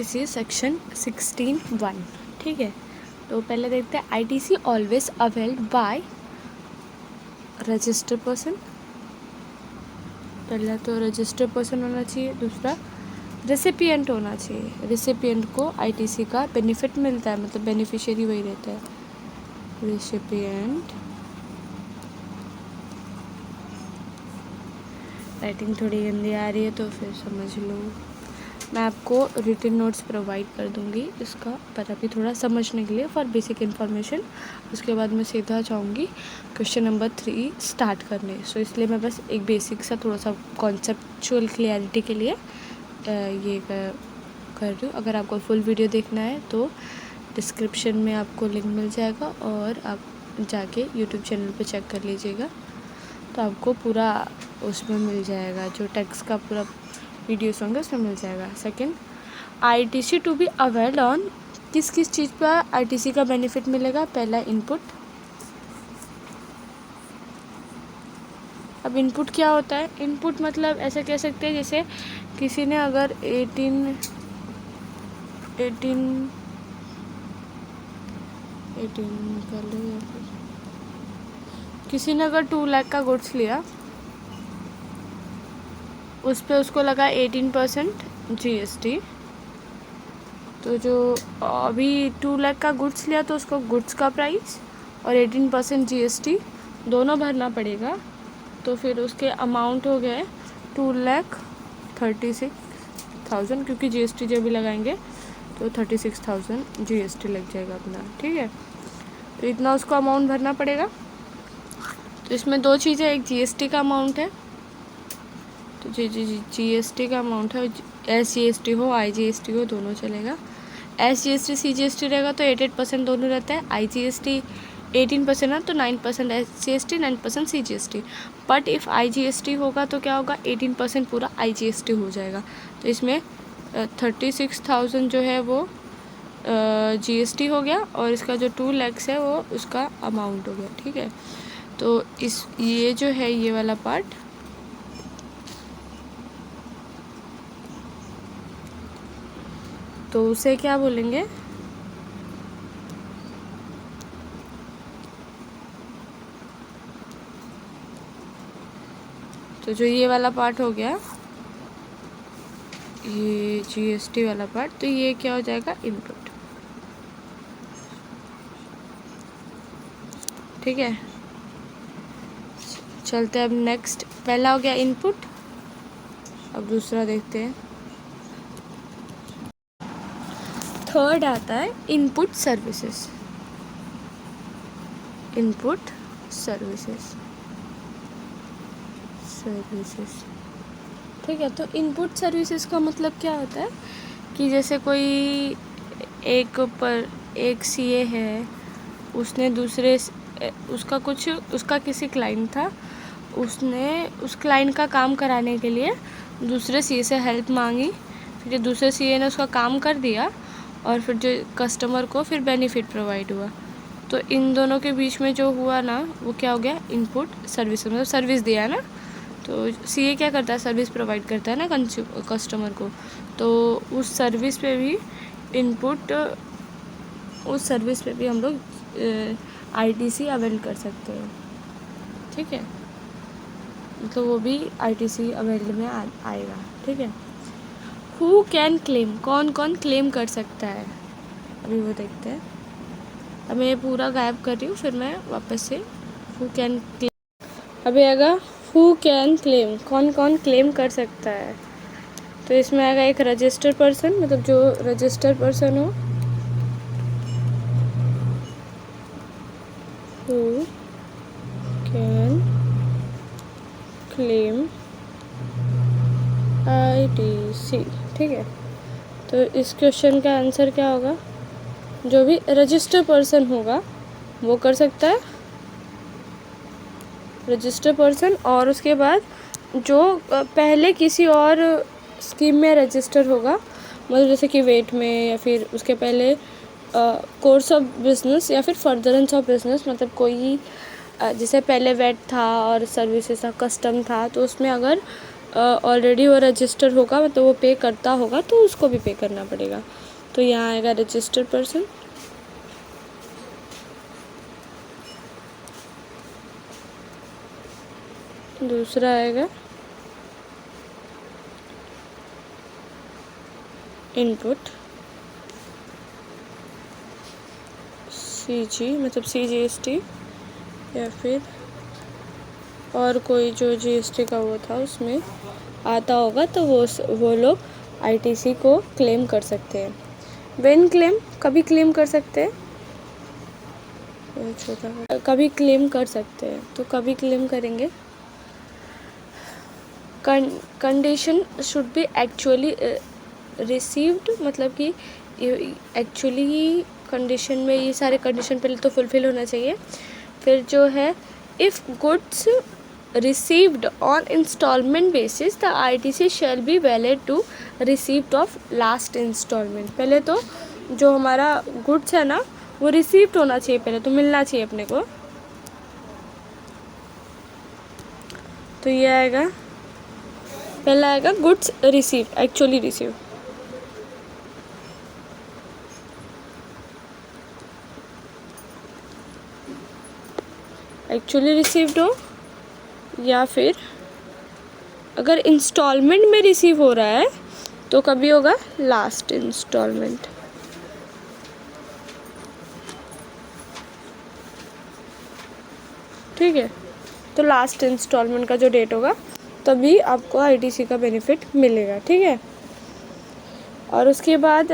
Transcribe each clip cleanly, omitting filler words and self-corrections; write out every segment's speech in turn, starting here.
ITC section 16(1). ठीक है, तो पहले देखते हैं ITC always availed by registered person. पहला तो रजिस्टर्ड पर्सन होना चाहिए, दूसरा रेसिपिएंट होना चाहिए। रेसिपिएंट को आईटीसी का बेनिफिट मिलता है, मतलब बेनिफिशियरी वही रहता है, रेसिपिएंट। राइटिंग थोड़ी गंदी आ रही है तो फिर समझ लो, मैं आपको रिटन नोट्स प्रोवाइड कर दूंगी इसका, पर अभी थोड़ा समझने के लिए फॉर बेसिक इन्फॉर्मेशन। उसके बाद मैं सीधा जाऊंगी क्वेश्चन नंबर 3 स्टार्ट करने। सो इसलिए मैं बस एक बेसिक सा थोड़ा सा कॉन्सेप्चुअल क्लियरिटी के लिए ये कर रही हूँ। अगर आपको फुल वीडियो देखना है तो डिस्क्रिप्शन में आपको लिंक मिल जाएगा और आप जाके यूट्यूब चैनल पे चेक कर लीजिएगा, तो आपको पूरा उसमें मिल जाएगा, जो टेक्स्ट का पूरा वीडियोस होंगे उसमें मिल जाएगा। Second, ITC to be availed on, किस किस चीज़ पर आईटीसी का बेनिफिट मिलेगा। पहला इनपुट। अब इनपुट क्या होता है? इनपुट मतलब ऐसा कह सकते हैं जैसे किसी ने अगर 18 कर लो, या फिर किसी ने अगर 2 लाख का गुड्स लिया, उस पर उसको लगा 18% जीएसटी। तो जो अभी 2 लाख का गुड्स लिया तो उसको गुड्स का प्राइस और 18% जीएसटी दोनों भरना पड़ेगा। तो फिर उसके अमाउंट हो गए 2,36,000, क्योंकि जीएसटी जब भी लगाएंगे तो 36,000 जीएसटी लग जाएगा अपना। ठीक है, तो इतना उसको अमाउंट भरना पड़ेगा। तो इसमें 2 चीज़ें, एक जीएसटी का अमाउंट है, तो जीएसटी का अमाउंट है, एसजीएसटी हो आईजीएसटी हो दोनों चलेगा। एसजीएसटी सीजीएसटी रहेगा तो 88% दोनों रहता है। आईजीएसटी 18% है तो 9% SGST 9% CGST. But if IGST होगा तो क्या होगा, 18% पूरा आईजीएसटी हो जाएगा। तो इसमें 36,000 जो है वो जीएसटी हो गया और इसका जो 2 लाख है वो उसका अमाउंट हो गया। ठीक है, तो ये जो है ये वाला पार्ट, तो उसे क्या बोलेंगे, तो जो ये वाला पार्ट हो गया, ये जीएसटी वाला पार्ट, तो ये क्या हो जाएगा, इनपुट। ठीक है, चलते हैं अब नेक्स्ट। पहला हो गया इनपुट, अब दूसरा देखते हैं। थर्ड आता है इनपुट सर्विसेज। Input services. ठीक है, तो इनपुट सर्विसेज का मतलब क्या होता है कि जैसे कोई एक सीए है, उसने उसका किसी क्लाइंट था, उसने उस क्लाइंट का काम कराने के लिए दूसरे सीए से हेल्प मांगी, फिर दूसरे सीए ने उसका काम कर दिया और फिर जो कस्टमर को फिर बेनिफिट प्रोवाइड हुआ। तो इन दोनों के बीच में जो हुआ ना, वो क्या हो गया, इनपुट सर्विस, मतलब सर्विस दिया है ना। तो सीए क्या करता है, सर्विस प्रोवाइड करता है ना कस्टमर को, तो उस सर्विस पे भी हम लोग आईटीसी अवेल कर सकते हैं। ठीक है, मतलब वो भी आईटीसी अवेल में आएगा। ठीक है, हु कैन क्लेम, कौन कौन क्लेम कर सकता है, अभी वो देखते हैं। अब मैं पूरा गायब कर रही हूँ, फिर मैं वापस से हु कैन क्लेम। अभी आएगा हु कैन क्लेम, कौन कौन क्लेम कर सकता है। तो इसमें आएगा एक रजिस्टर्ड पर्सन, मतलब जो रजिस्टर्ड पर्सन हो, हु कैन क्लेम आईटीसी। ठीक है, तो इस क्वेश्चन का आंसर क्या होगा, जो भी रजिस्टर्ड पर्सन होगा वो कर सकता है, रजिस्टर्ड पर्सन। और उसके बाद जो पहले किसी और स्कीम में रजिस्टर होगा, मतलब जैसे कि वेट में, या फिर उसके पहले कोर्स ऑफ बिजनेस, या फिर फर्दरेंस ऑफ बिजनेस, मतलब कोई जैसे पहले वेट था और सर्विसेज था, कस्टम था, तो उसमें अगर ऑलरेडी वो रजिस्टर होगा, मतलब वो पे करता होगा, तो उसको भी पे करना पड़ेगा। तो यहाँ आएगा रजिस्टर्ड पर्सन। दूसरा आएगा इनपुट CG, मतलब CGST, या फिर और कोई जो GST का वो था उसमें आता होगा, तो वो लोग ITC को क्लेम कर सकते हैं। व्हेन क्लेम, कभी क्लेम कर सकते हैं, छोटा कभी क्लेम कर सकते हैं, तो कभी क्लेम करेंगे। Condition should be actually received, मतलब कि एक्चुअली कंडीशन में ये सारे कंडीशन पहले तो फुलफिल होना चाहिए। फिर जो है if goods received on installment basis the ITC shall be valid to received of last installment. पहले तो जो हमारा गुड्स है ना वो रिसीव्ड होना चाहिए, पहले तो मिलना चाहिए अपने को। तो ये आएगा, पहला आएगा goods received, actually received. Actually received हो, या फिर अगर इंस्टॉलमेंट में रिसीव हो रहा है तो कभी होगा लास्ट इंस्टॉलमेंट। ठीक है, तो लास्ट इंस्टॉलमेंट का जो डेट होगा तभी आपको ITC का बेनिफिट मिलेगा। ठीक है, और उसके बाद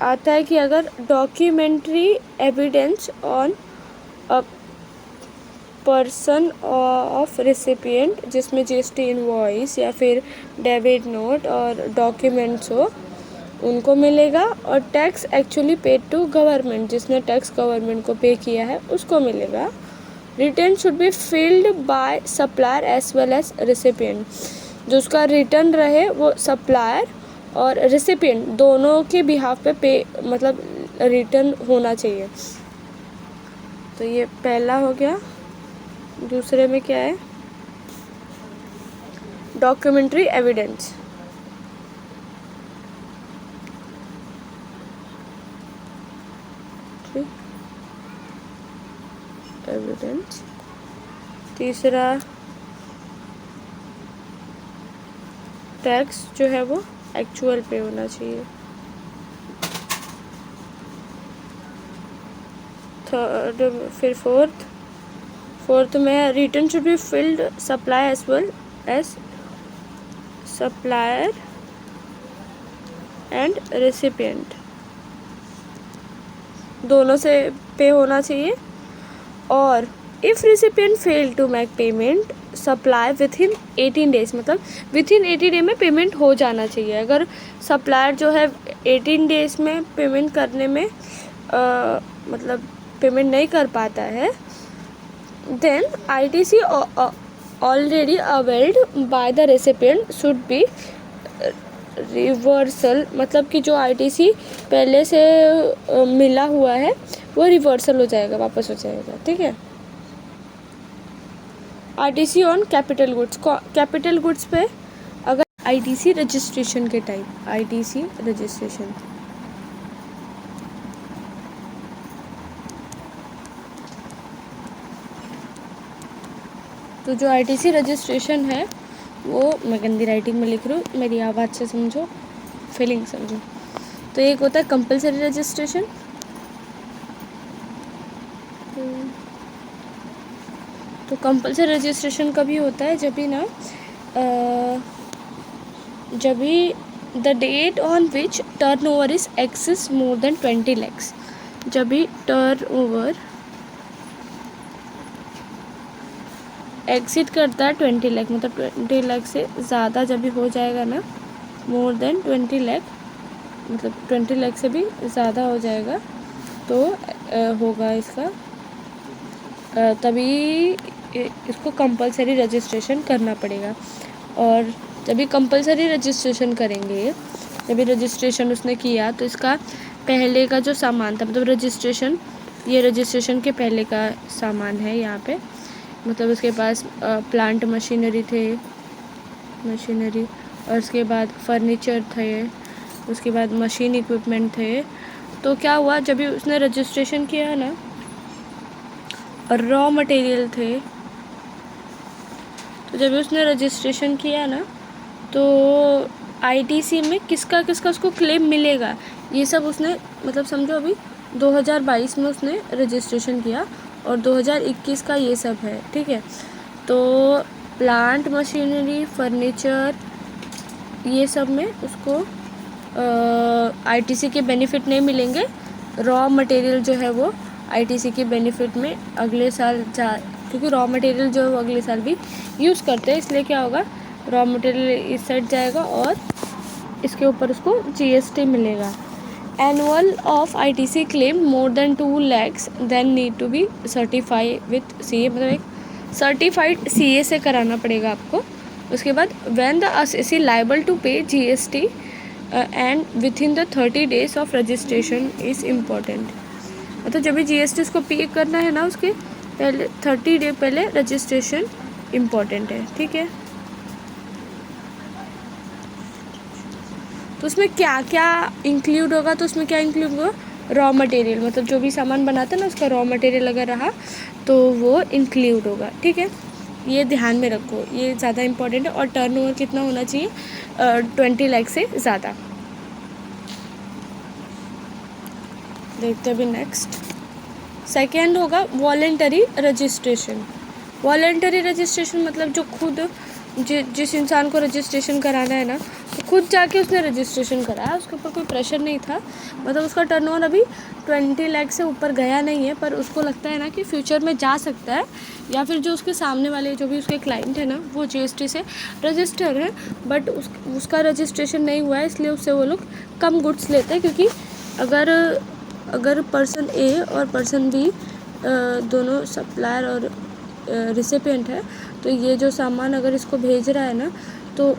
आता है कि अगर documentary evidence on a person of recipient, जिसमें GST इनवॉइस या फिर डेबिट नोट और डॉक्यूमेंट्स हो, उनको मिलेगा। और tax actually paid to government, जिसने टैक्स गवर्नमेंट को पे किया है उसको मिलेगा। Return should be filled by supplier as well as recipient, जो उसका रिटर्न रहे वो सप्लायर और रेसिपिएंट दोनों के बिहाफ पे मतलब रिटर्न होना चाहिए। तो ये पहला हो गया। दूसरे में क्या है, डॉक्यूमेंट्री एविडेंस। ठीक, एविडेंस। तीसरा टैक्स जो है वो एक्चुअल पे होना चाहिए। थर्ड, फिर फोर्थ में return should be filled supply as well as supplier and recipient, दोनों से पे होना चाहिए। और if recipient fail to make payment supply within 18 days, मतलब विथ इन 80 डे में पेमेंट हो जाना चाहिए। अगर सप्लायर जो है 18 डेज में पेमेंट करने में मतलब पेमेंट नहीं कर पाता है, then ITC already availed by the recipient should be reversal, मतलब कि जो ITC पहले से मिला हुआ है वो रिवर्सल हो जाएगा, वापस हो जाएगा। ठीक है, ITC on capital goods, capital goods पे अगर ITC रजिस्ट्रेशन के टाइप, ITC रजिस्ट्रेशन, तो जो ITC रजिस्ट्रेशन है वो, मैं गंदी राइटिंग में लिख रही हूँ, मेरी आवाज़ से समझो, फीलिंग समझो। तो एक होता है कंपलसरी रजिस्ट्रेशन। तो कंपलसरी रजिस्ट्रेशन कभी होता है जब भी ना जब भी the date on which turnover is excess more than 20 lakhs, जब भी टर्न ओवर एग्जिट करता है 20 लाख, मतलब 20 लाख से ज़्यादा जब भी हो जाएगा ना, मोर देन 20 लाख, मतलब 20 लाख से भी ज़्यादा हो जाएगा तो होगा इसका, तभी इसको कंपलसरी रजिस्ट्रेशन करना पड़ेगा। और जब भी कंपलसरी रजिस्ट्रेशन करेंगे, जब भी रजिस्ट्रेशन उसने किया तो इसका पहले का जो सामान था, मतलब रजिस्ट्रेशन, ये रजिस्ट्रेशन के पहले का सामान है यहाँ पे, मतलब उसके पास प्लांट मशीनरी थे, मशीनरी, और उसके बाद फर्नीचर थे, उसके बाद मशीन इक्विपमेंट थे। तो क्या हुआ, जब भी उसने रजिस्ट्रेशन किया ना, और रॉ मटेरियल थे, तो जब भी उसने रजिस्ट्रेशन किया ना, तो आईटीसी में किसका किसका उसको क्लेम मिलेगा, ये सब उसने, मतलब समझो अभी 2022 में उसने रजिस्ट्रेशन किया और 2021 का ये सब है, ठीक है। तो प्लांट मशीनरी, फर्नीचर, ये सब में उसको आईटीसी के बेनिफिट नहीं मिलेंगे। रॉ मटेरियल जो है वो आईटीसी के बेनिफिट में अगले साल क्योंकि रॉ मटेरियल जो है वो अगले साल भी यूज़ करते हैं, इसलिए क्या होगा, रॉ मटेरियल इस साइड जाएगा और इसके ऊपर उसको जीएसटी मिलेगा। Annual of ITC claim more than 2 lakhs then need to be certify with CA, मतलब एक सर्टिफाइड सीए से कराना पड़ेगा आपको। उसके बाद when the assessee liable to pay GST and within the 30 days of registration is important. मतलब जब भी जीएसटी उसको पे करना है ना, उसके पहले 30 डे पहले रजिस्ट्रेशन इम्पॉर्टेंट है, ठीक है। तो उसमें क्या क्या इंक्लूड होगा, तो उसमें क्या इंक्लूड होगा, रॉ मटेरियल, मतलब जो भी सामान बनाता है ना, उसका रॉ मटेरियल अगर रहा तो वो इंक्लूड होगा, ठीक है। ये ध्यान में रखो, ये ज़्यादा इंपॉर्टेंट है। और टर्नओवर कितना होना चाहिए, 20 लाख से ज़्यादा। देखते हैं अभी नेक्स्ट। सेकेंड होगा वॉलेंटरी रजिस्ट्रेशन। वॉलेंटरी रजिस्ट्रेशन मतलब जो खुद जिस इंसान को रजिस्ट्रेशन कराना है ना, तो खुद जाके उसने रजिस्ट्रेशन कराया, उसके ऊपर कोई प्रेशर नहीं था। मतलब उसका टर्नओवर अभी 20 लाख से ऊपर गया नहीं है, पर उसको लगता है ना कि फ्यूचर में जा सकता है, या फिर जो उसके सामने वाले जो भी उसके क्लाइंट है ना, वो जीएसटी से रजिस्टर है, बट उसका रजिस्ट्रेशन नहीं हुआ है, इसलिए उससे वो लोग कम गुड्स लेते हैं। क्योंकि अगर पर्सन ए और पर्सन बी दोनों सप्लायर और रिसिपिएंट है, तो ये जो सामान अगर इसको भेज रहा है ना, तो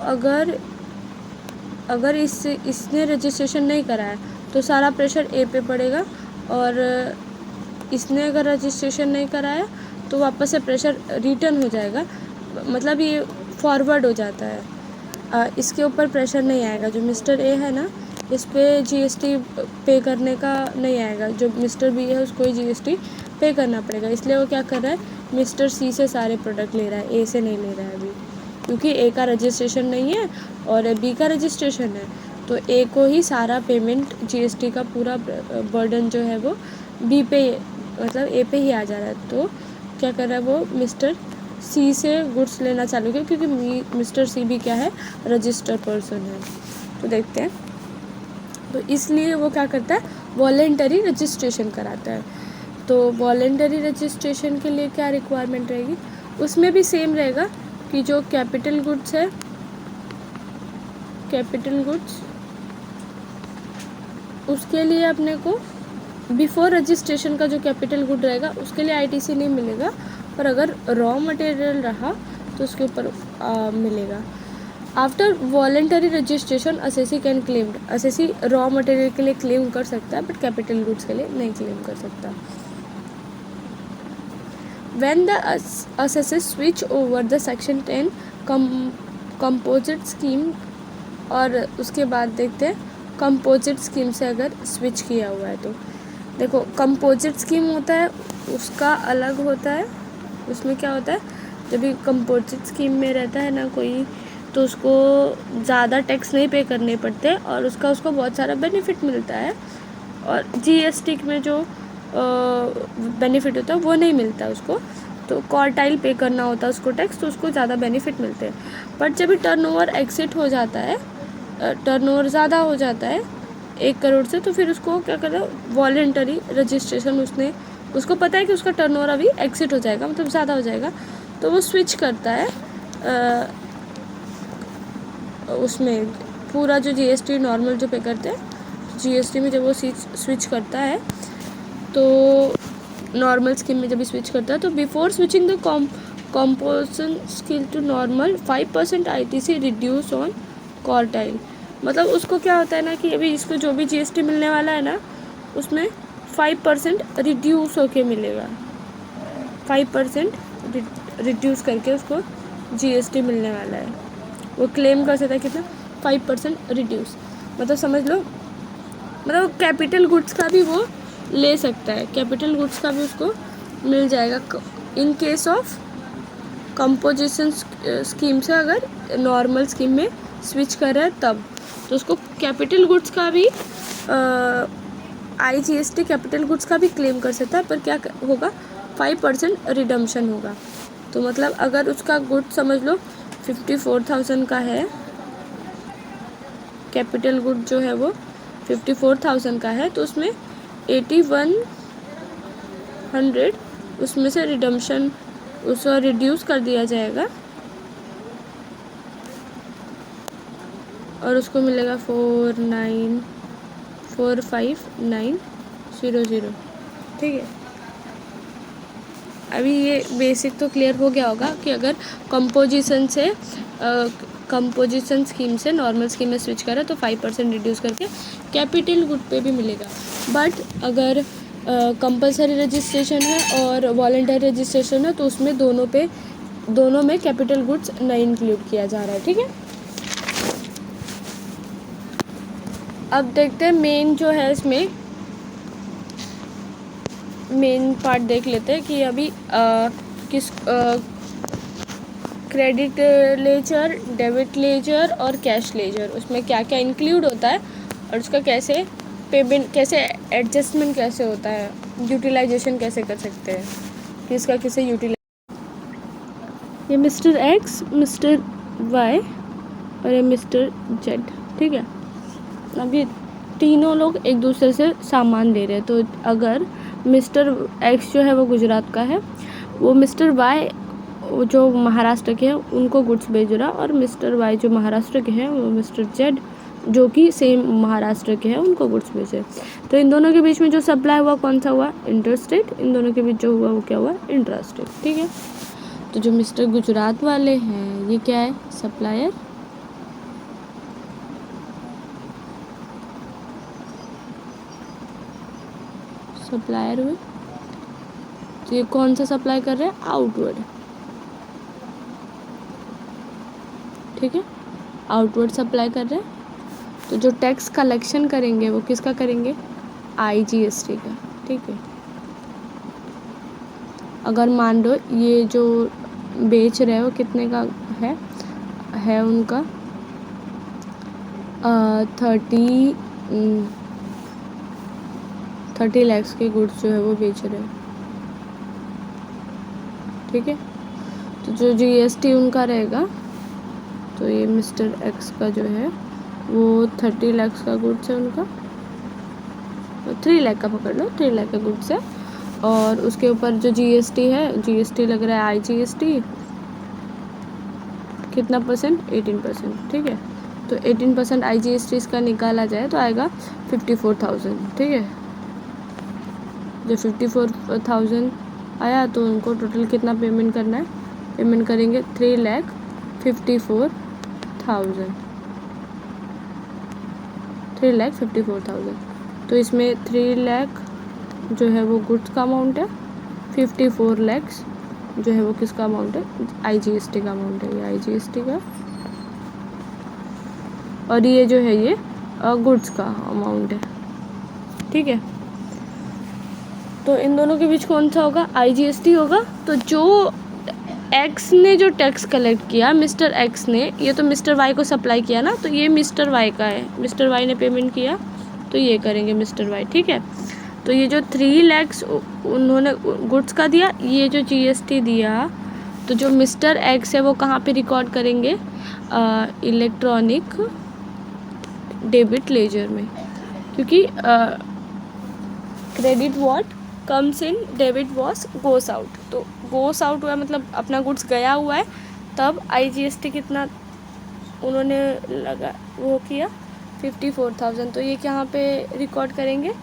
अगर इसने रजिस्ट्रेशन नहीं कराया तो सारा प्रेशर ए पे पड़ेगा, और इसने अगर रजिस्ट्रेशन नहीं कराया तो वापस से प्रेशर रिटर्न हो जाएगा, मतलब ये फॉरवर्ड हो जाता है। इसके ऊपर प्रेशर नहीं आएगा। जो मिस्टर ए है ना, इस पर जीएसटी पे करने का नहीं आएगा, जो मिस्टर बी है उसको ही जीएसटी पे करना पड़ेगा। इसलिए वो क्या कर रहा है, मिस्टर सी से सारे प्रोडक्ट ले रहा है, ए से नहीं ले रहा है अभी, क्योंकि ए का रजिस्ट्रेशन नहीं है और बी का रजिस्ट्रेशन है, तो ए को ही सारा पेमेंट जीएसटी का पूरा बर्डन जो है वो बी पे, मतलब ए पे ही आ जा रहा है। तो क्या कर रहा है वो, मिस्टर सी से गुड्स लेना चालू किया, क्योंकि मिस्टर सी भी क्या है, रजिस्टर्ड पर्सन है। तो देखते हैं, तो इसलिए वो क्या करता है, वॉलेंटरी रजिस्ट्रेशन कराता है। तो वॉलेंटरी रजिस्ट्रेशन के लिए क्या रिक्वायरमेंट रहेगी, उसमें भी सेम रहेगा कि जो कैपिटल गुड्स है, कैपिटल गुड्स, उसके लिए अपने को बिफोर रजिस्ट्रेशन का जो कैपिटल गुड रहेगा उसके लिए आईटीसी नहीं मिलेगा, पर अगर रॉ मटेरियल रहा तो उसके ऊपर मिलेगा। After voluntary registration assessee can claim, assessee raw material के लिए क्लेम कर सकता है, बट कैपिटल गुड्स के लिए नहीं क्लेम कर सकता। When the assessors switch over the section 10 composite scheme, और उसके बाद देखते हैं कंपोजिट स्कीम से अगर स्विच किया हुआ है, तो देखो कंपोजिट स्कीम होता है उसका अलग होता है। उसमें क्या होता है, जब भी कंपोजिट स्कीम में रहता है ना कोई, तो उसको ज़्यादा टैक्स नहीं पे करने पड़ते और उसको बहुत सारा बेनिफिट मिलता है, और जीएसटी में जो बेनिफिट होता है वो नहीं मिलता उसको, तो क्वार्टाइल पे करना होता है उसको टैक्स, तो उसको ज़्यादा बेनिफिट मिलते हैं। बट जब भी टर्नओवर एक्सिट हो जाता है, टर्नओवर ज़्यादा हो जाता है 1 करोड़ से, तो फिर उसको क्या करना है, वॉलेंटरी रजिस्ट्रेशन, उसको पता है कि उसका टर्नओवर अभी एक्सिट हो जाएगा, मतलब ज़्यादा हो जाएगा, तो वो स्विच करता है उसमें पूरा जो जीएसटी नॉर्मल जो पे करते हैं, जीएसटी में जब वो स्विच करता है, तो नॉर्मल स्कीम में जब स्विच करता है, तो before switching the composition skill to normal 5% ITC reduce on quartile. मतलब उसको क्या होता है ना कि अभी इसको जो भी जीएसटी मिलने वाला है ना, उसमें 5% रिड्यूस होके मिलेगा, 5% रिड्यूस करके उसको जीएसटी मिलने वाला है। वो क्लेम कर सकता है कितना, 5% रिड्यूस। मतलब समझ लो, मतलब कैपिटल गुड्स का भी वो ले सकता है, कैपिटल गुड्स का भी उसको मिल जाएगा in case of composition scheme से। अगर नॉर्मल स्कीम में स्विच कर रहा है तब तो उसको कैपिटल गुड्स का भी IGST कैपिटल गुड्स का भी क्लेम कर सकता है, पर क्या होगा, 5% रिडम्पशन होगा। तो मतलब अगर उसका गुड समझ लो 54,000 का है, कैपिटल गुड जो है वो 54,000 का है, तो उसमें 8100 उसमें से रिडम्पशन उसको रिड्यूस कर दिया जाएगा और उसको मिलेगा 4945900। ठीक है, अभी ये बेसिक तो क्लियर हो गया होगा कि अगर कंपोजिशन से कंपोजिशन स्कीम से नॉर्मल स्कीम में स्विच करें तो 5% रिड्यूस करके कैपिटल गुड पे भी मिलेगा। बट अगर कंपलसरी रजिस्ट्रेशन है और वॉलंटरी रजिस्ट्रेशन है तो उसमें दोनों में कैपिटल गुड्स नहीं इंक्लूड किया जा रहा है। ठीक है, अब देखते हैं मेन जो है, इसमें मेन पार्ट देख लेते हैं कि अभी किस क्रेडिट लेजर, डेबिट लेजर और कैश लेजर उसमें क्या क्या इंक्लूड होता है और उसका कैसे पेमेंट, कैसे एडजस्टमेंट कैसे होता है, यूटिलाइजेशन कैसे कर सकते हैं, किसका किसे यूटिलाइज। ये मिस्टर एक्स, मिस्टर वाई और ये मिस्टर जेड। ठीक है, अब ये तीनों लोग एक दूसरे से सामान ले रहे हैं। तो अगर मिस्टर एक्स जो है वो गुजरात का है, वो मिस्टर वाई जो महाराष्ट्र के हैं उनको गुड्स भेज रहा, और मिस्टर वाई जो महाराष्ट्र के हैं वो मिस्टर जेड जो कि सेम महाराष्ट्र के हैं उनको गुड्स भेजे। तो इन दोनों के बीच में जो सप्लाई हुआ कौन सा हुआ, इंटरस्टेट। इन दोनों के बीच जो हुआ वो क्या हुआ, इंट्रास्टेट। ठीक है, तो जो मिस्टर गुजरात वाले हैं ये क्या है, सप्लायर, सप्लायर हुए। तो ये कौन सा सप्लाई कर रहे हैं, आउटवर्ड। ठीक है, आउटवर्ड सप्लाई कर रहे हैं। तो जो टैक्स कलेक्शन करेंगे वो किसका करेंगे, IGST का। ठीक है, अगर मान लो ये जो बेच रहे हो कितने का है उनका 30 लाख के गुड्स जो है वो बेच रहे हैं। ठीक है, तो जो GST उनका रहेगा, तो ये मिस्टर एक्स का जो है वो 30 लाख का गुड्स है उनका, तो 3 लाख का पकड़ लो, 3 लाख का गुड्स है। और उसके ऊपर जो GST है, GST लग रहा है IGST कितना परसेंट, 18%। ठीक है, तो 18% IGST इसका निकाला जाए तो आएगा 54,000। ठीक है, जब 54,000 आया तो उनको टोटल कितना पेमेंट करना है, पेमेंट करेंगे 3,54,000। 3,54,000। तो इसमें 3 लाख जो है वो गुड्स का अमाउंट है, 54 लाख जो है वो किसका अमाउंट है, IGST का अमाउंट है, ये IGST का, और ये जो है ये गुड्स का अमाउंट है। ठीक है, तो इन दोनों के बीच कौन सा होगा, IGST होगा। तो जो एक्स ने जो टैक्स कलेक्ट किया, मिस्टर एक्स ने, ये तो मिस्टर वाई को सप्लाई किया ना, तो ये मिस्टर वाई का है, मिस्टर वाई ने पेमेंट किया तो ये करेंगे मिस्टर वाई। ठीक है, तो ये जो 3 लाख उन्होंने गुड्स का दिया, ये जो GST दिया, तो जो मिस्टर एक्स है वो कहाँ पे रिकॉर्ड करेंगे, इलेक्ट्रॉनिक डेबिट लेजर में, क्योंकि credit what comes in, debit was goes out. तो गोस आउट हुआ मतलब अपना गुड्स गया हुआ है, तब IGST कितना उन्होंने लगा वो किया 54,000। तो ये कहाँ पे रिकॉर्ड करेंगे,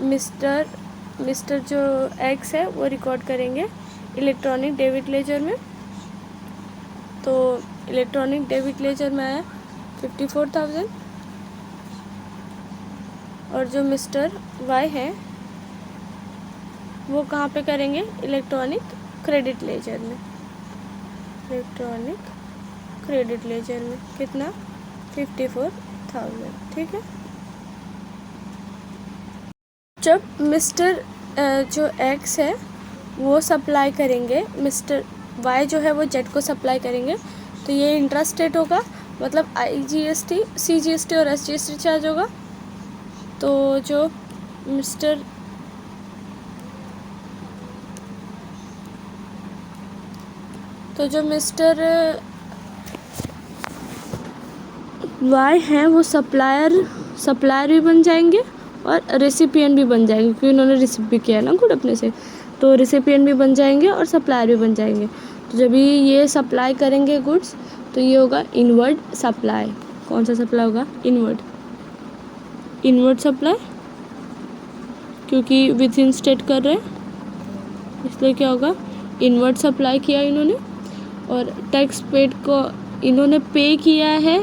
मिस्टर जो एक्स है वो रिकॉर्ड करेंगे इलेक्ट्रॉनिक डेबिट लेजर में। तो इलेक्ट्रॉनिक डेबिट लेजर में आया 54,000, और जो मिस्टर वाई है वो कहाँ पे करेंगे, इलेक्ट्रॉनिक क्रेडिट लेजर में, इलेक्ट्रॉनिक क्रेडिट लेजर में कितना 54,000। ठीक है, जब मिस्टर जो एक्स है वो सप्लाई करेंगे, मिस्टर वाई जो है वो जेड को सप्लाई करेंगे, तो ये इंट्रास्टेट रेट होगा, मतलब IGST, CGST और SGST चार्ज होगा। तो जो मिस्टर वाई हैं वो सप्लायर भी बन जाएंगे और रेसिपिएंट भी बन जाएंगे, क्योंकि उन्होंने रिसीव भी किया है ना गुड अपने से, तो रेसिपिएंट भी बन जाएंगे और सप्लायर भी बन जाएंगे। तो जब ये सप्लाई करेंगे गुड्स, तो ये होगा इनवर्ड सप्लाई। कौन सा सप्लाई होगा? इनवर्ड सप्लाई, क्योंकि विथ इन स्टेट कर रहे हैं, इसलिए क्या होगा? इनवर्ड सप्लाई किया इन्होंने, और टैक्स पेड को इन्होंने पे किया है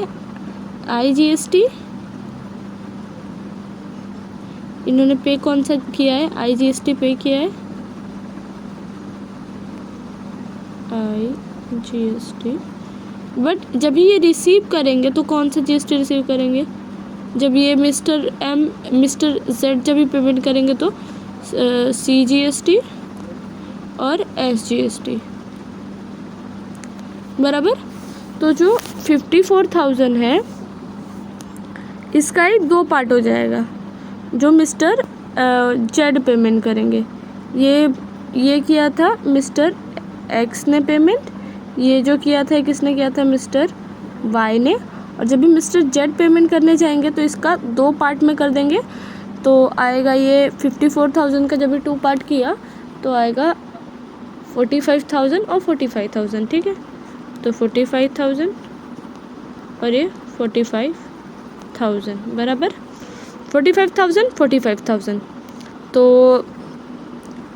IGST। इन्होंने पे कौन सा किया है? IGST पे किया है, IGST। बट जब ये रिसीव करेंगे तो कौन सा GST रिसीव करेंगे? जब ये मिस्टर Z जब भी पेमेंट करेंगे तो CGST और SGST, बराबर। तो जो 54,000 है इसका ही दो पार्ट हो जाएगा। जो मिस्टर जेड पेमेंट करेंगे, ये किया था मिस्टर एक्स ने पेमेंट, ये जो किया था किसने किया था? मिस्टर वाई ने। और जब भी मिस्टर जेड पेमेंट करने जाएंगे तो इसका दो पार्ट में कर देंगे, तो आएगा ये 54,000 का जब भी टू पार्ट किया तो आएगा 45,000 और 45,000। ठीक है, तो 45,000 और ये 45,000, बराबर 45,000। तो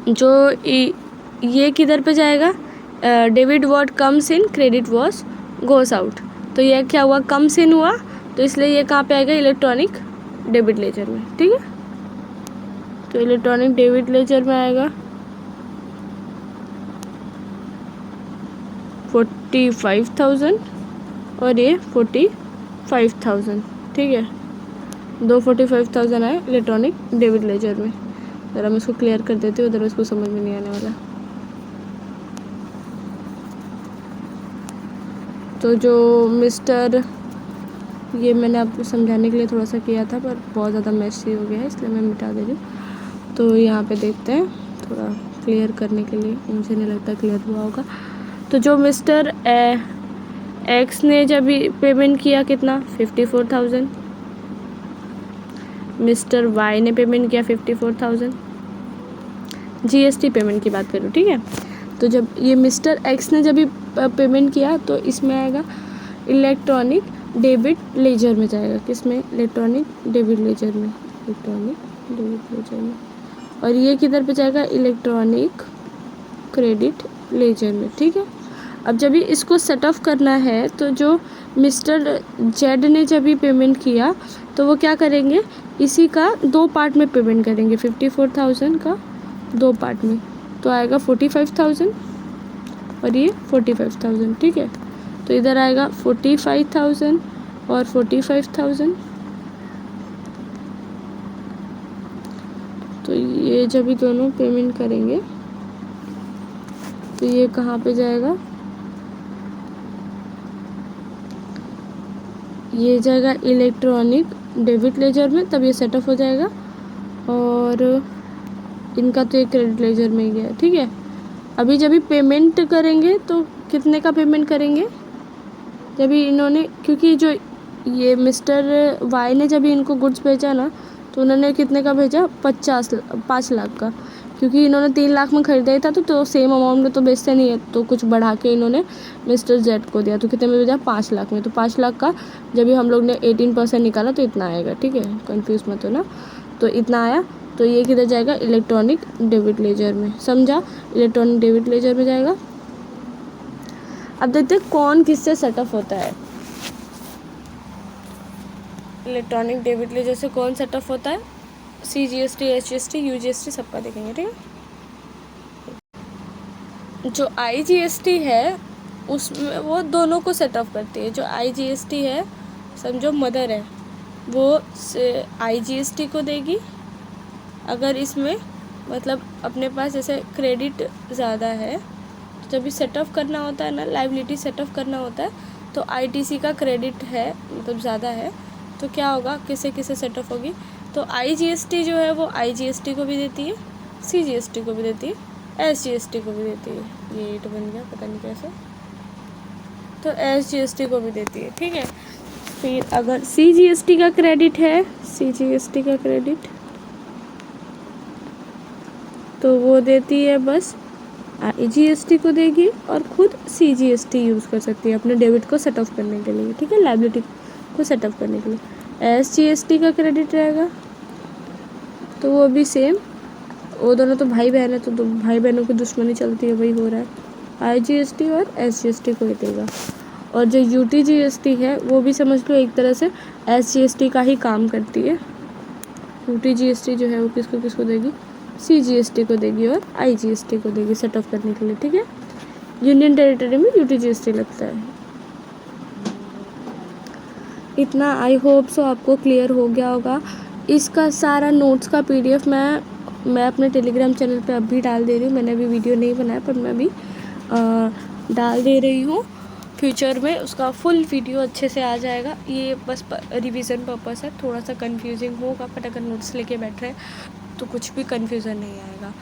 जो ये किधर पे जाएगा? Debit what comes in, credit what goes out. तो ये क्या हुआ? कम्स इन हुआ, तो इसलिए ये कहाँ पे आएगा? इलेक्ट्रॉनिक डेबिट लेजर में। ठीक है, तो इलेक्ट्रॉनिक डेबिट लेजर में आएगा 45,000 और ये 45,000। ठीक है, दो 45,000 आए इलेक्ट्रॉनिक डेबिट लेजर में। ज़रा मैं इसको क्लियर कर देती हूँ, अदरवाइज को समझ में नहीं आने वाला। तो जो मिस्टर, ये मैंने आपको समझाने के लिए थोड़ा सा किया था, पर बहुत ज़्यादा मैसी हो गया है, इसलिए मैं मिटा दे रही हूँ। तो यहाँ पे देखते हैं, थोड़ा क्लियर करने के लिए, मुझे नहीं लगता क्लियर हुआ होगा। तो जो मिस्टर एक्स ने जब भी पेमेंट किया कितना? 54,000। मिस्टर वाई ने पेमेंट किया 54,000, GST पेमेंट की बात करूँ। ठीक है, तो जब ये मिस्टर एक्स ने जब भी पेमेंट किया तो इसमें आएगा इलेक्ट्रॉनिक डेबिट लेजर में जाएगा। किसमें? इलेक्ट्रॉनिक डेबिट लेजर में, और ये किधर पे जाएगा? इलेक्ट्रॉनिक क्रेडिट लेजर में। ठीक है, अब जब भी इसको सेट ऑफ करना है तो जो मिस्टर जेड ने जब भी पेमेंट किया तो वो क्या करेंगे? इसी का दो पार्ट में पेमेंट करेंगे, 54,000 का दो पार्ट में, तो आएगा 45,000 और ये 45,000। ठीक है, तो इधर आएगा 45,000 और 45,000। तो ये जब भी दोनों पेमेंट करेंगे तो ये कहाँ पे जाएगा? ये जाएगा इलेक्ट्रॉनिक डेबिट लेजर में, तब ये सेटअप हो जाएगा, और इनका तो एक क्रेडिट लेजर में ही गया। ठीक है, अभी जब भी पेमेंट करेंगे तो कितने का पेमेंट करेंगे? जब भी इन्होंने, क्योंकि जो ये मिस्टर वाई ने जब भी इनको गुड्स भेजा ना, तो उन्होंने कितने का भेजा? 5 लाख का, क्योंकि इन्होंने 3 लाख में ख़रीदा ही था, तो सेम अमाउंट में तो बेचते नहीं है, तो कुछ बढ़ा के इन्होंने मिस्टर जेड को दिया, तो कितने में भेजा? 5 लाख में। तो 5 लाख का जब भी हम लोग ने 18% निकाला तो इतना आएगा। ठीक है, कंफ्यूज मत हो ना, तो इतना आया। तो ये किधर जाएगा? इलेक्ट्रॉनिक डेबिट लेजर में, समझा? इलेक्ट्रॉनिक डेबिट लेजर में जाएगा। अब देखते हैं कौन किससे सेटअप होता है। इलेक्ट्रॉनिक डेबिट लेजर से कौन सेटअप होता है? CGST, SGST, UGST सबका देखेंगे। ठीक है, जो IGST है उसमें वो दोनों को सेट ऑफ करती है। जो IGST है, समझो मदर है, वो IGST को देगी। अगर इसमें मतलब अपने पास जैसे क्रेडिट ज़्यादा है, तो जब भी सेट ऑफ करना होता है ना, लाइबिलिटी सेट ऑफ करना होता है, तो ITC का क्रेडिट है मतलब ज़्यादा है, तो क्या होगा, किसे किसे सेट ऑफ होगी, तो IGST जो है वो IGST को भी देती है, CGST को भी देती है, SGST को भी देती है। ये 8 बन गया, पता नहीं कैसे, तो SGST को भी देती है। ठीक है, फिर अगर CGST का क्रेडिट है, CGST का क्रेडिट तो वो देती है बस IGST को देगी, और खुद CGST यूज़ कर सकती है अपने डेबिट को सेट ऑफ करने के लिए। ठीक है, लाइबिलिटी को सेट ऑफ करने के लिए। SGST का क्रेडिट रहेगा तो वो भी सेम, वो दोनों तो भाई बहन है, तो भाई बहनों की दुश्मनी चलती है, वही हो रहा है। IGST और SGST को ही देगा। और जो UTGST है वो भी समझ लो एक तरह से SGST का ही काम करती है। UTGST जो है वो किसको किसको देगी, CGST को देगी और IGST को देगी सेट ऑफ करने के लिए। ठीक है, यूनियन टेरिटरी में UTGST लगता है। इतना आई होप सो आपको क्लियर हो गया होगा। इसका सारा नोट्स का PDF मैं अपने टेलीग्राम चैनल पे अभी डाल दे रही हूँ। मैंने अभी वीडियो नहीं बनाया, पर मैं अभी डाल दे रही हूँ। फ्यूचर में उसका फुल वीडियो अच्छे से आ जाएगा। ये बस रिवीजन पर्पस है, थोड़ा सा कंफ्यूजिंग होगा, बट अगर नोट्स लेके बैठ रहे हैं तो कुछ भी कंफ्यूजन नहीं आएगा।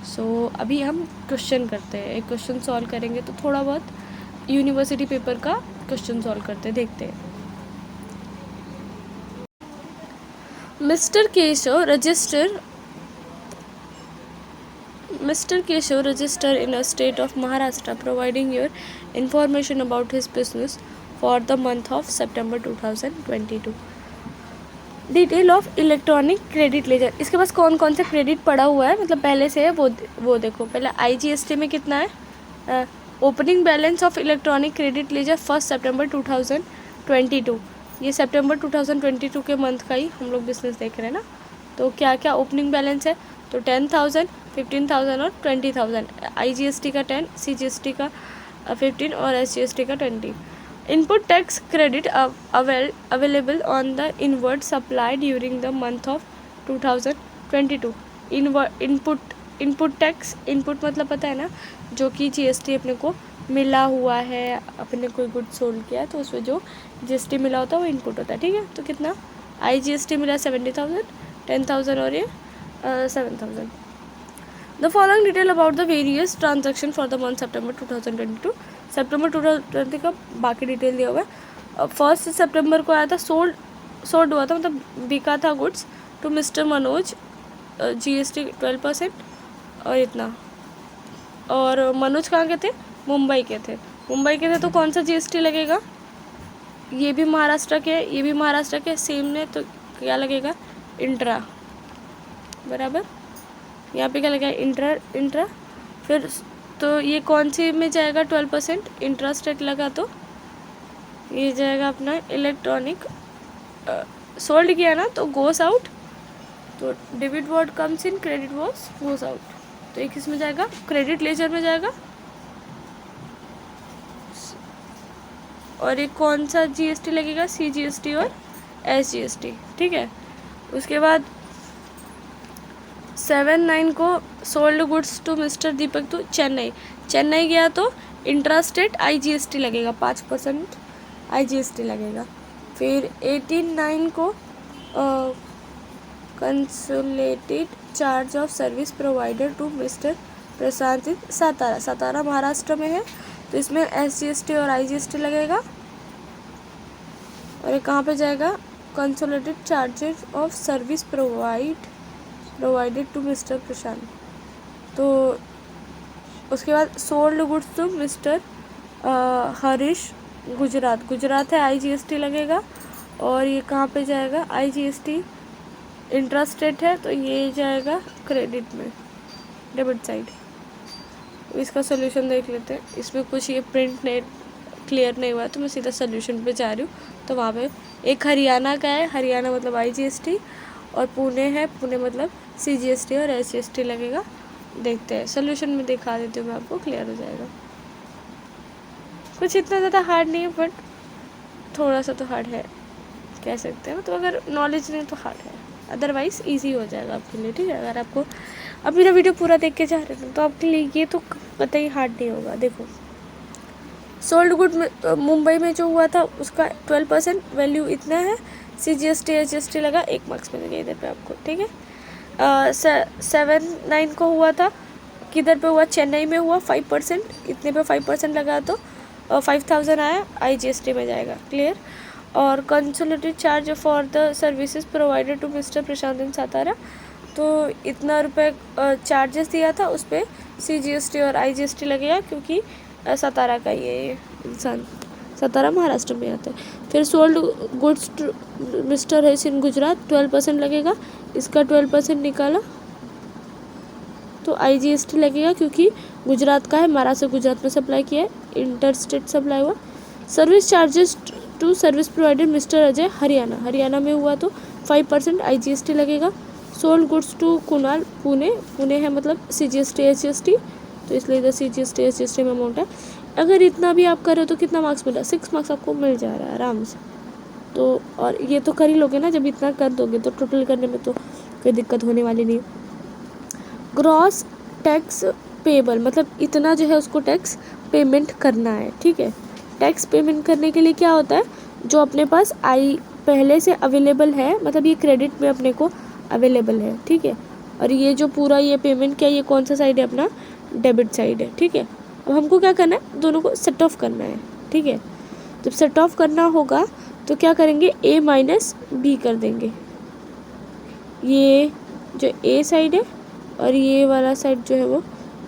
सो अभी हम क्वेश्चन करते हैं, एक क्वेश्चन सॉल्व करेंगे, तो थोड़ा बहुत यूनिवर्सिटी पेपर का क्वेश्चन सॉल्व करते हैं, देखते हैं। Mr. Keshav register in a state of Maharashtra, providing your information about his business for the month of September 2022. Detail of electronic credit ledger, इसके पास कौन कौन सा क्रेडिट पड़ा हुआ है, मतलब पहले से है वो देखो। पहले IGST में कितना है, opening balance of electronic credit ledger 1 सितंबर 2022। ये सितंबर 2022 के मंथ का ही हम लोग बिजनेस देख रहे हैं ना। तो क्या क्या ओपनिंग बैलेंस है, तो 10,000, 15,000 और 20,000। IGST का 10, CGST का 15 और SGST का 20। Input tax credit available on the inward supply during the month of 2022. Input tax, input मतलब पता है ना, जो कि GST अपने को मिला हुआ है, अपने कोई गुड सोल्ड किया है तो उसमें जो GST मिला होता है वो इनपुट होता है। ठीक है, तो कितना IGST मिला 70,000, 10,000 और ये 7,000। The following detail about the various transaction for the month September 2022. सितंबर 2020 का बाकी डिटेल दिया हुआ है। 1 सितंबर को आया था, सोल्ड हुआ था, मतलब बिका था goods to mister Manoj, GST 12% और इतना। और मनोज कहाँ के थे, मुंबई के थे। तो कौन सा GST लगेगा, ये भी महाराष्ट्र के, ये भी महाराष्ट्र के, सेम ने, तो क्या लगेगा, इंट्रा, बराबर। यहाँ पे क्या लगेगा, इंट्रा। फिर तो ये कौन सी में जाएगा, 12% इंटरेस्ट रेट लगा, तो ये जाएगा अपना इलेक्ट्रॉनिक। सोल्ड किया ना तो गोस आउट, तो debit word comes in, credit word goes out, तो एक इसमें जाएगा, क्रेडिट लेजर में जाएगा। और एक कौन सा GST लगेगा, CGST और SGST। ठीक है, उसके बाद 7/9 को sold goods to mister Deepak to Chennai गया, तो इंट्रास्टेट IGST लगेगा, 5% IGST लगेगा। फिर 18/9 को consolidated charge of service provider to mister Prashant Satara Maharashtra में है, तो इसमें SGST और IGST लगेगा। और ये कहाँ पे जाएगा, consolidated charges of service provided to mister Prashant. तो उसके बाद sold goods to mister Harish Gujarat है, IGST लगेगा। और ये कहाँ पे जाएगा, IGST इंटरेस्ट रेट है, तो ये जाएगा क्रेडिट में, डेबिट साइड। इसका सोल्यूशन देख लेते हैं। इसमें कुछ ये प्रिंट नहीं क्लियर नहीं हुआ है, तो मैं सीधा सोल्यूशन पे जा रही हूँ। तो वहाँ पे एक हरियाणा का है, हरियाणा मतलब IGST, और पुणे है, पुणे मतलब CGST और SGST लगेगा। देखते हैं सोल्यूशन में, दिखा देती हूँ मैं आपको, क्लियर हो जाएगा। कुछ इतना ज़्यादा हार्ड नहीं है, बट थोड़ा सा तो हार्ड है कह सकते हैं। तो अगर नॉलेज नहीं तो हार्ड है, अदरवाइज़ इजी हो जाएगा आपके लिए, ठीक है। अगर आपको अब मेरा वीडियो पूरा देख के जा रहे थे तो आपके लिए ये तो पता ही हार्ड नहीं होगा। देखो, सोल्ड गुड मुंबई में जो हुआ था उसका 12% वैल्यू इतना है, CGST HST लगा 1 मार्क्स मिलेगा इधर पे आपको, ठीक है। 7/9 को हुआ था, किधर पे हुआ, चेन्नई में हुआ, 5%, इतने पे 5% लगा तो 5000 आया, IGST में जाएगा, क्लियर। और consolidated charge for the services provided to mister Prashant in Satara, तो इतना रुपए चार्जेस दिया था, उस पर CGST और IGST लगेगा, क्योंकि सातारा का ये इंसान, सातारा महाराष्ट्र में आता है। फिर सोल्ड गुड्स मिस्टर है इन गुजरात, 12% लगेगा, इसका 12% निकाला तो IGST लगेगा, क्योंकि गुजरात का है, महाराष्ट्र गुजरात में सप्लाई किया है, इंटर स्टेट सप्लाई हुआ। Service charges to service provider mister Ajay Haryana, Haryana में हुआ तो 5% IGST लगेगा। Sold goods to Kunal Pune, Pune है मतलब CGST HST, तो इसलिए इधर CGST HST में अमाउंट है। अगर इतना भी आप कर रहे हो तो कितना मार्क्स मिला, 6 मार्क्स आपको मिल जा रहा है आराम से। तो और ये तो कर ही लोगे ना, जब इतना कर दोगे तो टोटल करने में तो कोई दिक्कत होने वाली नहीं। ग्रॉस टैक्स पेबल, मतलब इतना जो है उसको टैक्स पेमेंट करना है, ठीक है। टैक्स पेमेंट करने के लिए क्या होता है, जो अपने पास पहले से अवेलेबल है, मतलब ये क्रेडिट में अपने को अवेलेबल है, ठीक है। और ये जो पूरा ये पेमेंट क्या, ये कौन सा साइड है अपना, डेबिट साइड है, ठीक है। अब हमको क्या करना है, दोनों को सेट ऑफ करना है, ठीक है। जब सेट ऑफ करना होगा तो क्या करेंगे, A माइनस B कर देंगे। ये जो A साइड है और ये वाला साइड जो है वो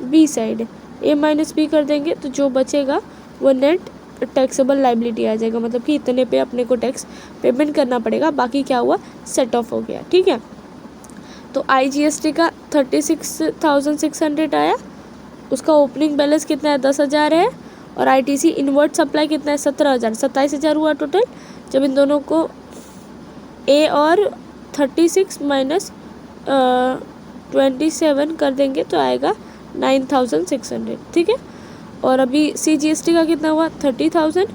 B साइड है, A माइनस B कर देंगे तो जो बचेगा वो नेट टैक्सेबल लाइबिलिटी आ जाएगा, मतलब कि इतने पे अपने को टैक्स पेमेंट करना पड़ेगा, बाकी क्या हुआ, सेट ऑफ हो गया, ठीक है। तो IGST का 36,600 आया, उसका ओपनिंग बैलेंस कितना है, 10,000 है, और ITC इनवर्ट सप्लाई कितना है, 17,000, 27,000 हुआ टोटल। जब इन दोनों को A और 36 माइनस 27 कर देंगे तो आएगा 9,600, ठीक है। और अभी CGST का कितना हुआ, 30,000,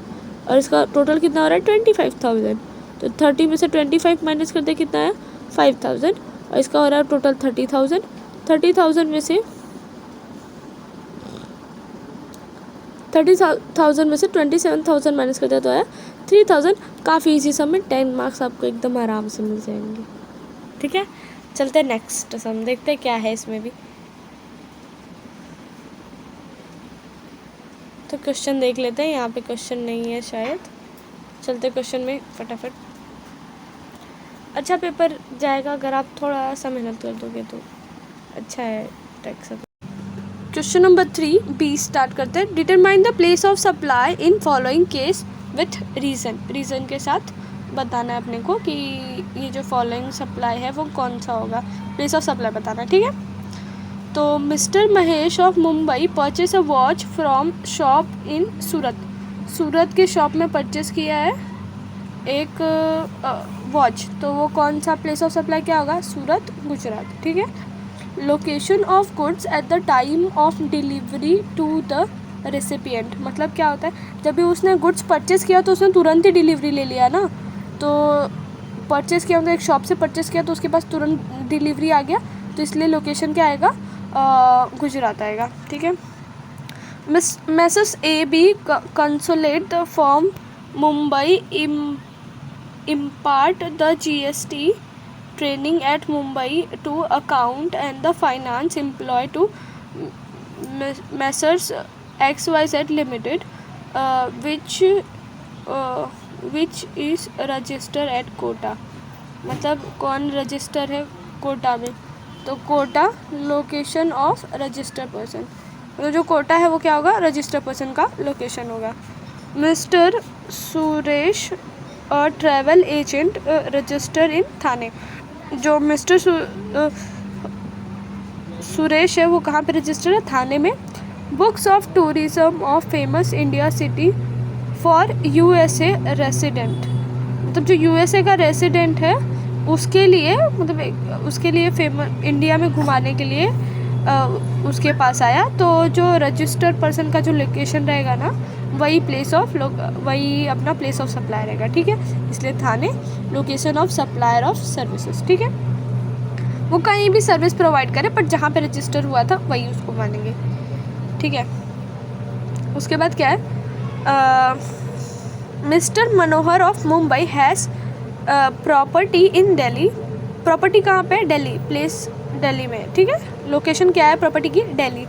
और इसका टोटल कितना हो रहा है, 25,000। तो 30 में से 25 माइनस कर दे, कितना है, 5,000, और इसका हो रहा है टोटल 30,000। 30,000 में से 27,000 माइनस कर दिया तो आया 3,000। काफ़ी इजी सम में 10 मार्क्स आपको एकदम आराम से मिल जाएंगे, ठीक है। चलते हैं नेक्स्ट सम, देखते हैं क्या है इसमें भी। तो क्वेश्चन देख लेते हैं, यहाँ पे क्वेश्चन नहीं है शायद, चलते क्वेश्चन में फटाफट। अच्छा पेपर जाएगा अगर आप थोड़ा सा मेहनत कर दोगे तो अच्छा है tax. Question number 3 B start करते हैं। Determine the place of supply in following case with reason, reason के साथ बताना है अपने को कि ये जो फॉलोइंग सप्लाई है वो कौन सा होगा, प्लेस ऑफ सप्लाई बताना है, ठीक है। तो mister Mahesh of Mumbai purchase a watch from shop in Surat, Surat के शॉप में परचेस किया है एक वॉच, तो वो कौन सा प्लेस ऑफ सप्लाई क्या होगा, सूरत गुजरात, ठीक है। Location of goods at the time of delivery to the recipient, मतलब क्या होता है, जब भी उसने गुड्स परचेस किया तो उसने तुरंत ही डिलीवरी ले लिया ना, तो परचेस किया मतलब एक शॉप से परचेस किया तो उसके पास तुरंत डिलीवरी आ गया, तो इसलिए लोकेशन क्या आएगा, गुजरात आएगा, ठीक है। मैसेस AB consolidate the form Mumbai impart the GST training at Mumbai to account and the finance employee to Messrs XYZ Limited, which is registered at Kota, मतलब कौन रजिस्टर है कोटा में, तो Kota location of register person, तो जो कोटा है वो क्या होगा, रजिस्टर पर्सन का लोकेशन होगा। मिस्टर सुरेश और travel agent register in Thane, जो मिस्टर सुरेश है वो कहाँ पे रजिस्टर है, थाने में। Books of tourism of famous India city for USA resident, मतलब जो USA का रेसिडेंट है उसके लिए, मतलब उसके लिए फेमस इंडिया में घुमाने के लिए उसके पास आया, तो जो रजिस्टर्ड पर्सन का जो लोकेशन रहेगा ना, वही वही अपना प्लेस ऑफ सप्लाई रहेगा, ठीक है। इसलिए Thane location of supplier of services, ठीक है। वो कहीं भी सर्विस प्रोवाइड करे, बट जहाँ पे रजिस्टर हुआ था वही उसको मानेंगे, ठीक है। उसके बाद क्या है, mister Manohar of Mumbai has property in Delhi. Property कहाँ पे? दिल्ली, प्लेस दिल्ली में, ठीक है। लोकेशन क्या है प्रॉपर्टी की? Delhi.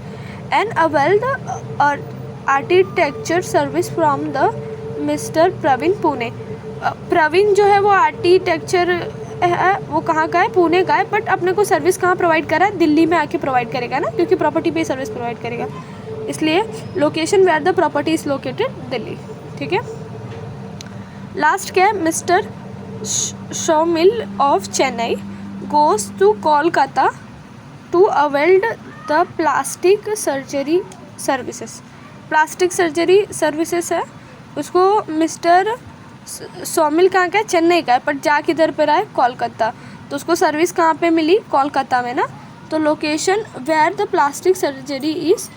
And availed architecture service from the mister Praveen Pune. Praveen जो है वो आर्किटेक्चर है, वो कहाँ का है? पुणे का है, बट अपने को सर्विस कहाँ प्रोवाइड करा है? दिल्ली में आके प्रोवाइड करेगा ना, क्योंकि प्रॉपर्टी पे सर्विस प्रोवाइड करेगा, इसलिए location where the property is located Delhi, ठीक है। लास्ट क्या है? Mister Shomil of Chennai goes to Kolkata to availed the plastic surgery services. Plastic surgery services है, उसको मिस्टर शोमिल कहाँ का है? चेन्नई का है, बट जा किधर पर आए? कोलकाता। तो उसको सर्विस कहाँ पे मिली? कोलकाता में ना। तो location where the plastic surgery is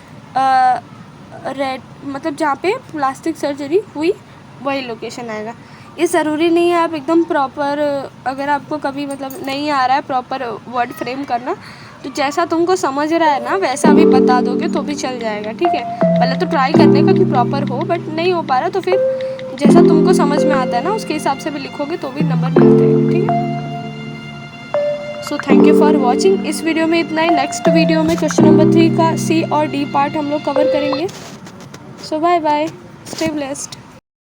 red, मतलब जहाँ पे प्लास्टिक सर्जरी हुई वही लोकेशन आएगा। ये ज़रूरी नहीं है आप एकदम प्रॉपर, अगर आपको कभी मतलब नहीं आ रहा है प्रॉपर वर्ड फ्रेम करना, तो जैसा तुमको समझ रहा है ना वैसा भी बता दोगे तो भी चल जाएगा, ठीक है। पहले तो ट्राई करने का कि प्रॉपर हो, बट नहीं हो पा रहा तो फिर जैसा तुमको समझ में आता है ना उसके हिसाब से भी लिखोगे तो भी नंबर मिलते हैं, ठीक है। So thank you for watching. इस वीडियो में इतना ही। नेक्स्ट वीडियो में क्वेश्चन नंबर 3 का C और D पार्ट हम लोग कवर करेंगे। सो बाय बाय, स्टे ब्लेस्ड।